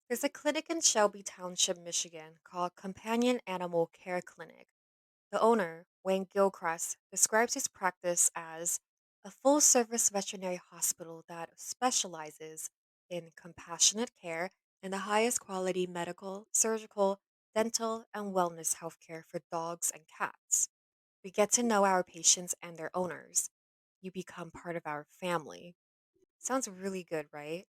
There's a clinic in Shelby Township, Michigan called Companion Animal Care Clinic. The owner, Wayne Gilchrist, describes his practice as a full service veterinary hospital that specializes in compassionate care and the highest quality medical, surgical, dental, and wellness healthcare for dogs and cats. We get to know our patients and their owners. You become part of our family. Sounds really good, right?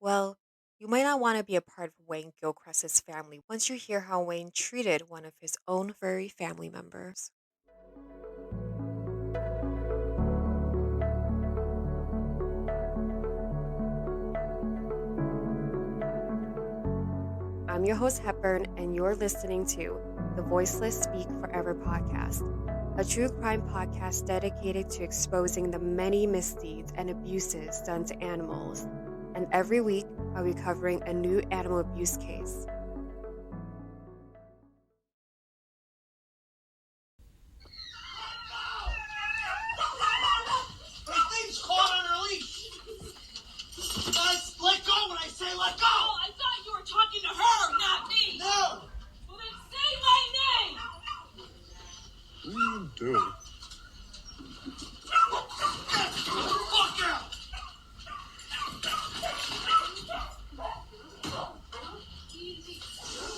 Well, you might not want to be a part of Wayne Gilchrist's family once you hear how Wayne treated one of his own furry family members. I'm your host, Hepburn, and you're listening to the Voiceless Speak Forever podcast, a true crime podcast dedicated to exposing the many misdeeds and abuses done to animals. And every week, I'll be covering a new animal abuse case. The thing's caught on her leash. Guys, let go when I say let go. Oh, I thought you were talking to her, not me. No. Well, then say my name. What are you doing? Fuck out.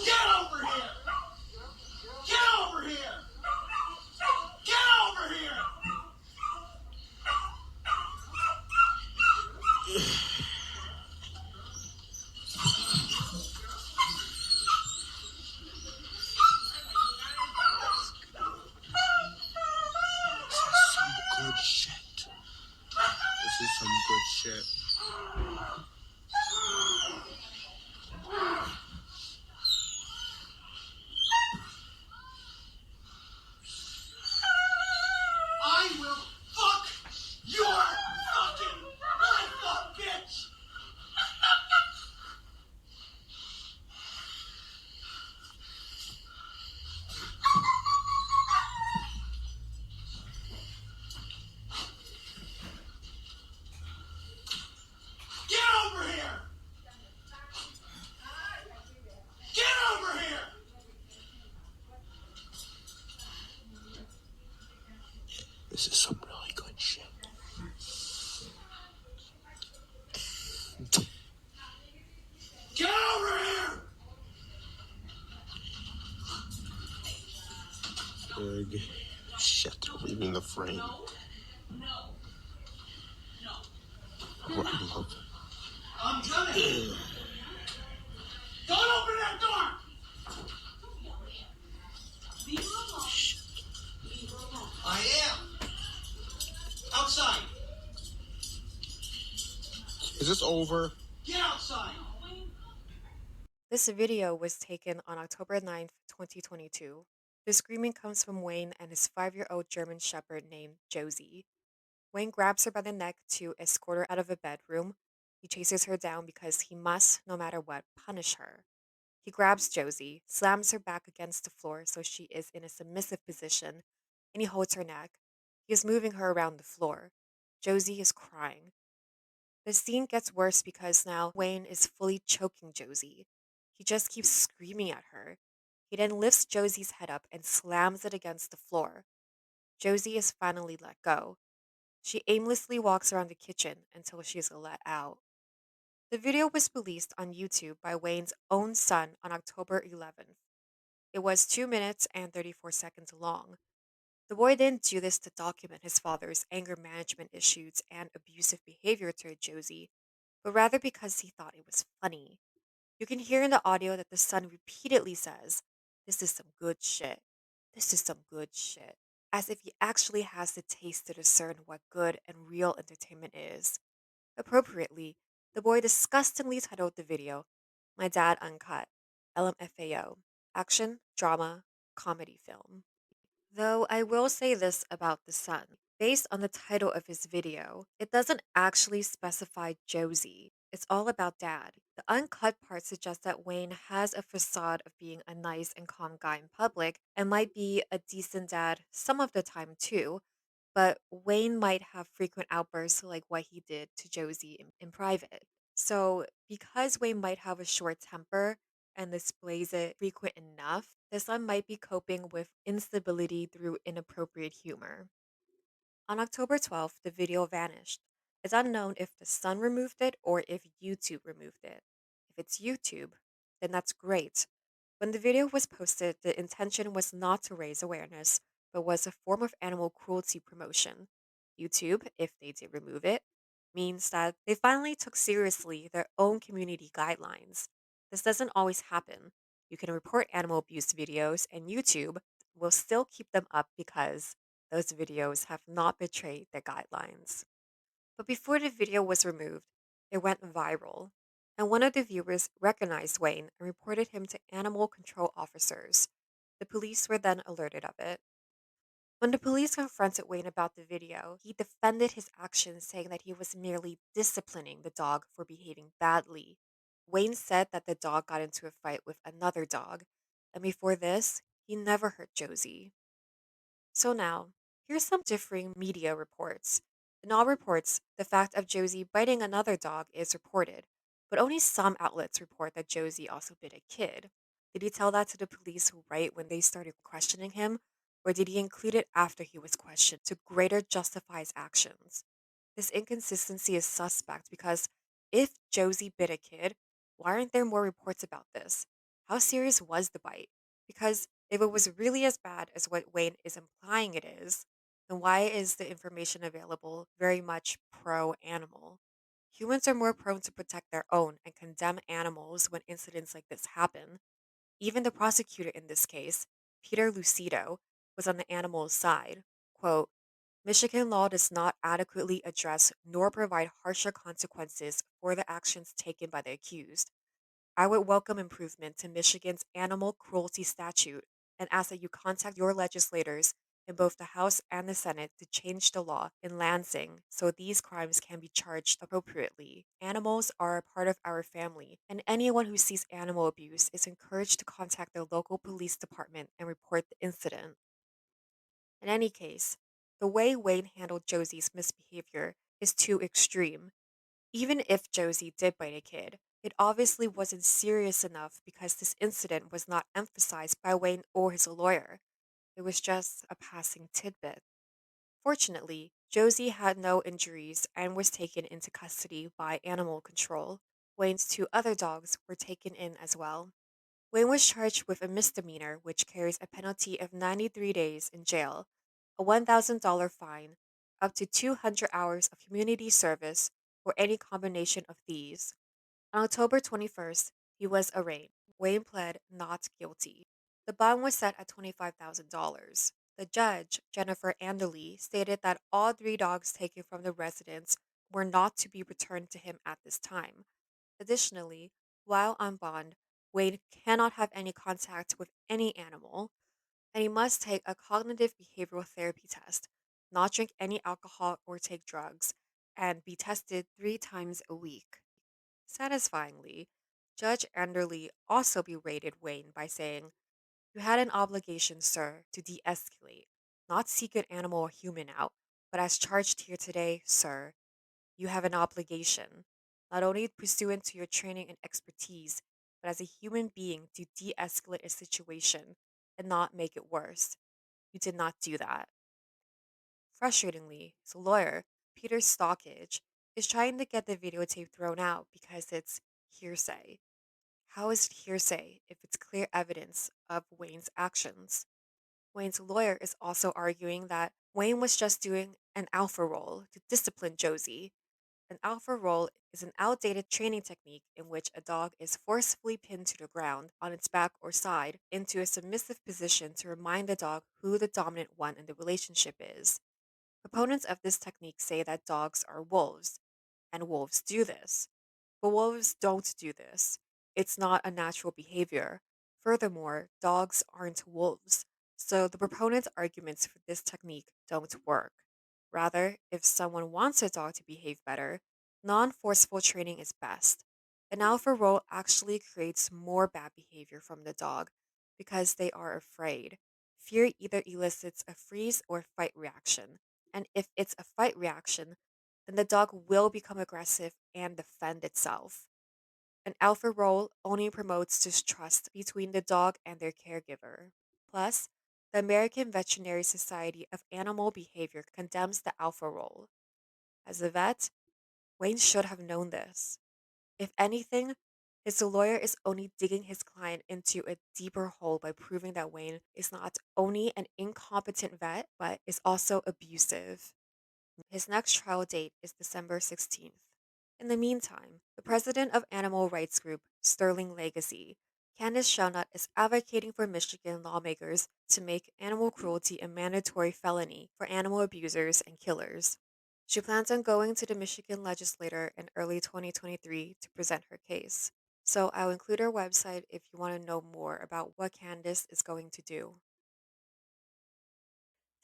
Get over here. Get over here. Get over here. Some good shit. This is some good shit. I will fuck your fucking life up, bitch. Get over here. Get over here. This is some really good shit. Get over here. Big shit. Leaving the frame. No, no, no. What I love. I'm coming. Don't open that door. Leave her alone. Leave her alone. I am. Outside. Is this over? Get outside. This video was taken on October 9th, 2022. The screaming comes from Wayne and his 5-year-old German Shepherd named Josie. Wayne grabs her by the neck to escort her out of a bedroom. He chases her down because he must, no matter what, punish her. He grabs Josie, slams her back against the floor so she is in a submissive position, and he holds her neck. He is moving her around the floor. Josie is crying. The scene gets worse because now Wayne is fully choking Josie. He just keeps screaming at her. He then lifts Josie's head up and slams it against the floor. Josie is finally let go. She aimlessly walks around the kitchen until she is let out. The video was released on YouTube by Wayne's own son on October 11th. It was 2 minutes and 34 seconds long. The boy didn't do this to document his father's anger management issues and abusive behavior toward Josie, but rather because he thought it was funny. You can hear in the audio that the son repeatedly says, "This is some good shit. This is some good shit," as if he actually has the taste to discern what good and real entertainment is. Appropriately, the boy disgustingly titled the video, "My Dad Uncut," LMFAO, Action, Drama, Comedy Film. Though I will say this about the son. Based on the title of his video, it doesn't actually specify Josie. It's all about dad. The uncut part suggests that Wayne has a facade of being a nice and calm guy in public and might be a decent dad some of the time too, but Wayne might have frequent outbursts like what he did to Josie in private. So Because Wayne might have a short temper and displays it frequent enough, the son might be coping with instability through inappropriate humor. On October 12th, the video vanished. It's unknown if the Sun removed it or if YouTube removed it. If it's YouTube, then that's great. When the video was posted, the intention was not to raise awareness, but was a form of animal cruelty promotion. YouTube, if they did remove it, means that they finally took seriously their own community guidelines. This doesn't always happen. You can report animal abuse videos, and YouTube will still keep them up because those videos have not betrayed their guidelines. But before the video was removed, it went viral, and one of the viewers recognized Wayne and reported him to animal control officers. The police were then alerted of it. When the police confronted Wayne about the video, he defended his actions, saying that he was merely disciplining the dog for behaving badly. Wayne said that the dog got into a fight with another dog, and before this, he never hurt Josie. So now, here's some differing media reports. In all reports, the fact of Josie biting another dog is reported, but only some outlets report that Josie also bit a kid. Did he tell that to the police right when they started questioning him, or did he include it after he was questioned to greater justify his actions? This inconsistency is suspect because if Josie bit a kid, why aren't there more reports about this? How serious was the bite? Because if it was really as bad as what Wayne is implying it is, then why is the information available very much pro animal? Humans are more prone to protect their own and condemn animals when incidents like this happen. Even the prosecutor in this case, Peter Lucido, was on the animal's side. Quote, Michigan law does not adequately address nor provide harsher consequences for the actions taken by the accused. I would welcome improvement to Michigan's animal cruelty statute and ask that you contact your legislators in both the House and the Senate to change the law in Lansing so these crimes can be charged appropriately. Animals are a part of our family, and anyone who sees animal abuse is encouraged to contact their local police department and report the incident. In any case, the way Wayne handled Josie's misbehavior is too extreme. Even if Josie did bite a kid, it obviously wasn't serious enough because this incident was not emphasized by Wayne or his lawyer. It was just a passing tidbit. Fortunately, Josie had no injuries and was taken into custody by animal control. Wayne's two other dogs were taken in as well. Wayne was charged with a misdemeanor, which carries a penalty of 93 days in jail, a $1,000 fine, up to 200 hours of community service, or any combination of these. On October 21st, he was arraigned. Wayne pled not guilty. The bond was set at $25,000. The judge, Jennifer Anderley, stated that all three dogs taken from the residence were not to be returned to him at this time. Additionally, while on bond, Wade cannot have any contact with any animal, and he must take a cognitive behavioral therapy test, not drink any alcohol or take drugs, and be tested 3 times a week. Satisfyingly, Judge Anderley also berated Wayne by saying, You had an obligation, sir, to de escalate, not seek an animal or human out, but as charged here today, sir, you have an obligation, not only pursuant to your training and expertise, but as a human being to de escalate a situation and not make it worse. You did not do that. Frustratingly, his lawyer, Peter Stockage, is trying to get the videotape thrown out because it's hearsay. How is it hearsay if it's clear evidence of Wayne's actions? Wayne's lawyer is also arguing that Wayne was just doing an alpha role to discipline Josie. An alpha roll is an outdated training technique in which a dog is forcefully pinned to the ground on its back or side into a submissive position to remind the dog who the dominant one in the relationship is. Proponents of this technique say that dogs are wolves, and wolves do this. But wolves don't do this. It's not a natural behavior. Furthermore, dogs aren't wolves, so the proponents' arguments for this technique don't work. Rather, if someone wants a dog to behave better, non forceful training is best. An alpha role actually creates more bad behavior from the dog because they are afraid. Fear either elicits a freeze or fight reaction, and if it's a fight reaction, then the dog will become aggressive and defend itself. An alpha role only promotes distrust between the dog and their caregiver. Plus, the American Veterinary Society of Animal Behavior condemns the alpha role. As a vet, Wayne should have known this. If anything, his lawyer is only digging his client into a deeper hole by proving that Wayne is not only an incompetent vet, but is also abusive. His next trial date is December 16th. In the meantime, the president of animal rights group Sterling Legacy, Candace Shawnut, is advocating for Michigan lawmakers to make animal cruelty a mandatory felony for animal abusers and killers. She plans on going to the Michigan legislature in early 2023 to present her case. So I'll include her website if you want to know more about what Candace is going to do.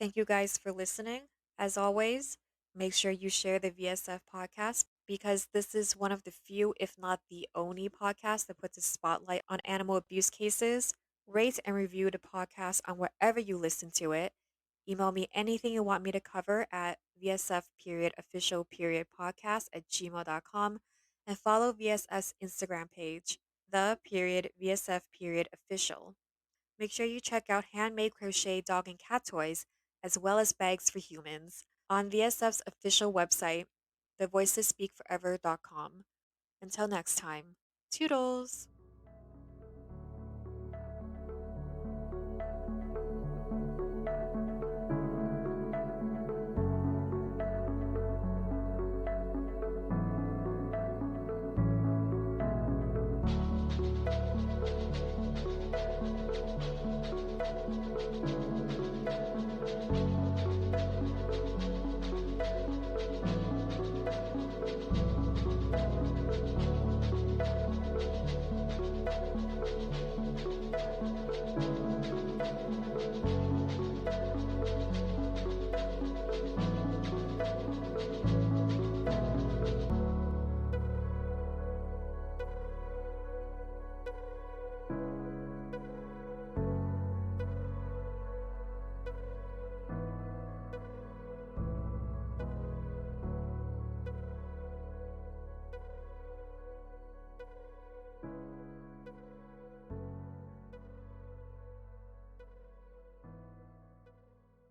Thank you guys for listening. As always, make sure you share the VSF podcast because this is one of the few, if not the only, podcast that puts a spotlight on animal abuse cases. Rate and review the podcast on wherever you listen to it. Email me anything you want me to cover at vsf.official.podcast@gmail.com and follow VSF's Instagram page, the VSF.official. Make sure you check out handmade crochet dog and cat toys, as well as bags for humans, on VSF's official website, thevoicesspeakforever.com. Until next time, toodles!